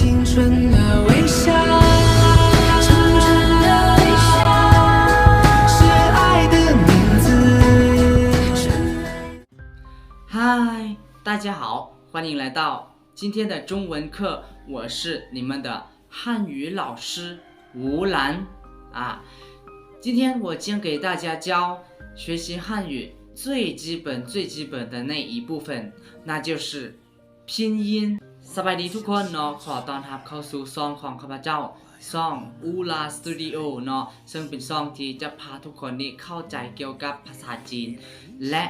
青春的微笑，是爱的名字。嗨，大家好，欢迎来到今天的中文课，我是你们的汉语老师吴兰啊。今天我将给大家教学习汉语最基本的那一部分，那就是拼音สบายดีทุกคนเนาะขอต้อนรับเข้าสู่ซองของข้าพเจ้าซองอูลาสตูดิโอเนาะซึ่งเป็นซองที่จะพาทุกคนนี่เข้าใจเกี่ยวกับภาษาจีนและ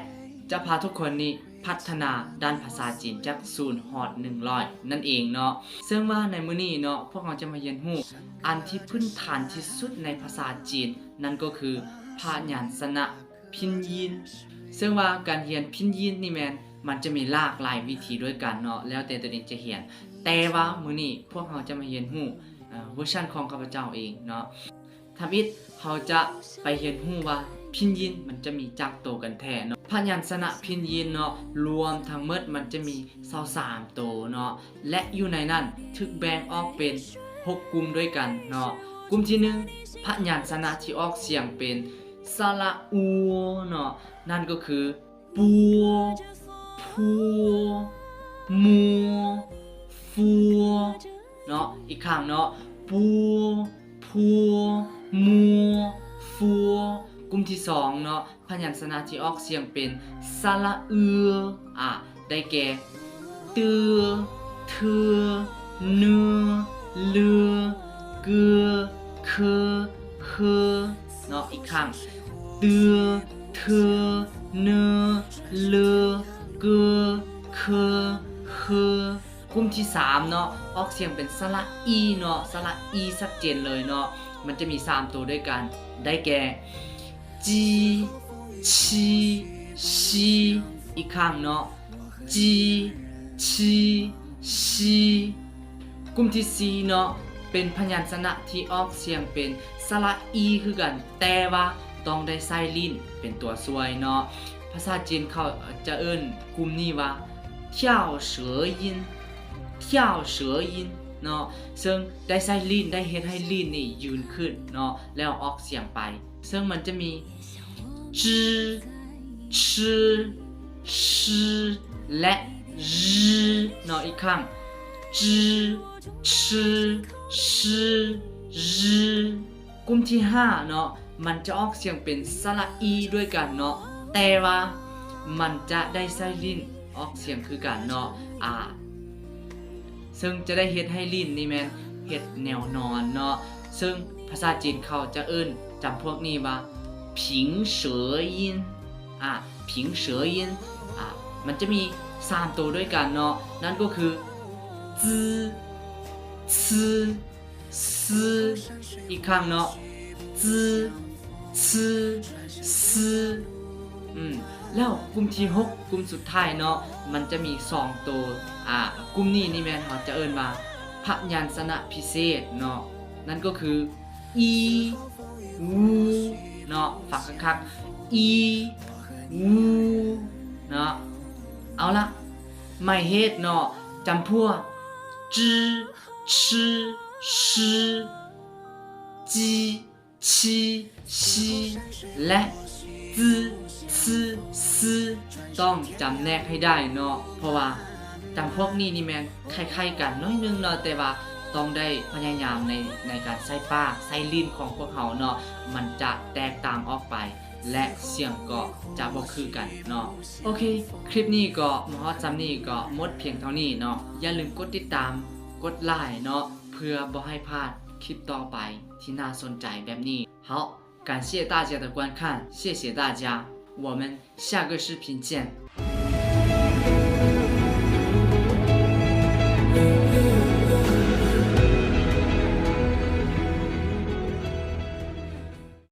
จะพาทุกคนนี่พัฒนาด้านภาษาจีนจาก0 ฮอด 100นั่นเองเนาะซึ่งว่าในมื้อนี้เนาะพวกเราจะมาเรียนรู้อันที่พื้นฐานที่สุดในภาษาจีนนั่นก็คือพยัญชนะพินยินซึ่งว่าการเรียนพินยินนี่แมนมันจะมีหลากหลายวิธีด้วยกันเนาะแล้วแต่ตัวเองจะเรียนแต่ว่ามื้อนี้พวกเราจะมาเรียนรู้เวอร์ชันของข้าพเจ้าเองเนาะทำอิดเขาจะไปเรียนรู้ว่าพินยินมันจะมีจักโตวกันแท้เนาะพยัญชนะพินยินเนาะรวมทั้งหมดมันจะมี23ตัวเนาะและอยู่ในนั้นถูกแบ่งออกเป็น6กลุ่มด้วยกันเนาะกลุ่มที่1พยัญชนะที่ออกเสียงเป็นสระอูเนาะนั่นก็คือปัวพัวมัวฟัวเนาะอีกครั้งเนาะปัวพัวมัวฟัวกลุ่มที่2เนาะพยัญชนะที่ออกเสียงเป็นสระได้แก่เตือเธอเนื้อเลือเกือเคอเฮเนาะอีกครั้งเตือเธอเนื้อเลือเกือเคอเฮกลุ่มที่3เนาะออกเสียงเป็นสระอีเนาะสระอีชัดเจนเลยเนาะมันจะมี3ตัวด้วยกันได้แก่จีชีชีอีกครั้งเนาะจีชีชีกลุ่มที่4เนาะเป็นพยัญชนะที่ออกเสียงเป็นสระอีคือกันแต่ว่าต้องได้ใส่ลิ้นเป็นตัวช่วยเนาะภาษาจีนเขาจะเอิ้นกลุ่มนี้ว่าเที่ยวเสือยินเนาะซึ่งได้ใส่ลิ้นได้เฮ็ดให้ลิ้นนี่ยืนขึ้นเนาะแล้วออกเสียงไปซึ่งมันจะมีจื้อชื่อชื่อและรืเนาะอีกครั้งจื้อชื่อชื่อรืกลุ่มที่5เนาะมันจะออกเสียงเป็นสระอีด้วยกันเนาะแต่ว่ามันจะได้ใส่ลิ้นออกเสียงคือกันเนาะซึ่งจะได้เฮ็ดให้ลิ้นนี่แม่นเฮ็ดแนวนอนเนาะซึ่งภาษาจีนเขาจะเอิ้นจำพวกนี้ว่าผิงเสือยินผิงเสือยินมันจะมี3ตัวด้วยกันเนาะนั่นก็คือจื้อซื่อซื่ออีกครั้งเนาะจื้อซื่อซื่อแล้วกลุ่มที่6กลุ่มสุดท้ายเนาะมันจะมี2ตัวกลุ่มนี้นี่แม่นเขาจะเอิ้นว่าพยัญชนะพิเศษเนาะนั่นก็คืออีวูเนาะฟังคักๆอีวูเนาะเอาละไม่เฮ็ดเนาะจำพวกจื้อชื่อชื่อจีชีชีและจื้อซื่อซื่อต้องจำแนกให้ได้เนาะเพราะว่าจำพวกนี้นี่แม่นคล้ายๆกันน้อยนึงเนาะแต่ว่าต้องได้พยายามในการใส่ปากใส่ลิ้นของพวกเขาเนาะมันจะแตกต่างออกไปและเสียงก็จะบ่คือกันเนาะโอเคคลิปนี้ก็มาฮอดซ้ำนี้ก็หมดเพียงเท่านี้เนาะอย่าลืมกดติดตามกดไลค์เนาะเพื่อบ่ให้พลาดคลิปต่อไปที่น่าสนใจแบบนี้好感谢大家的观看谢谢大家我们下个视频见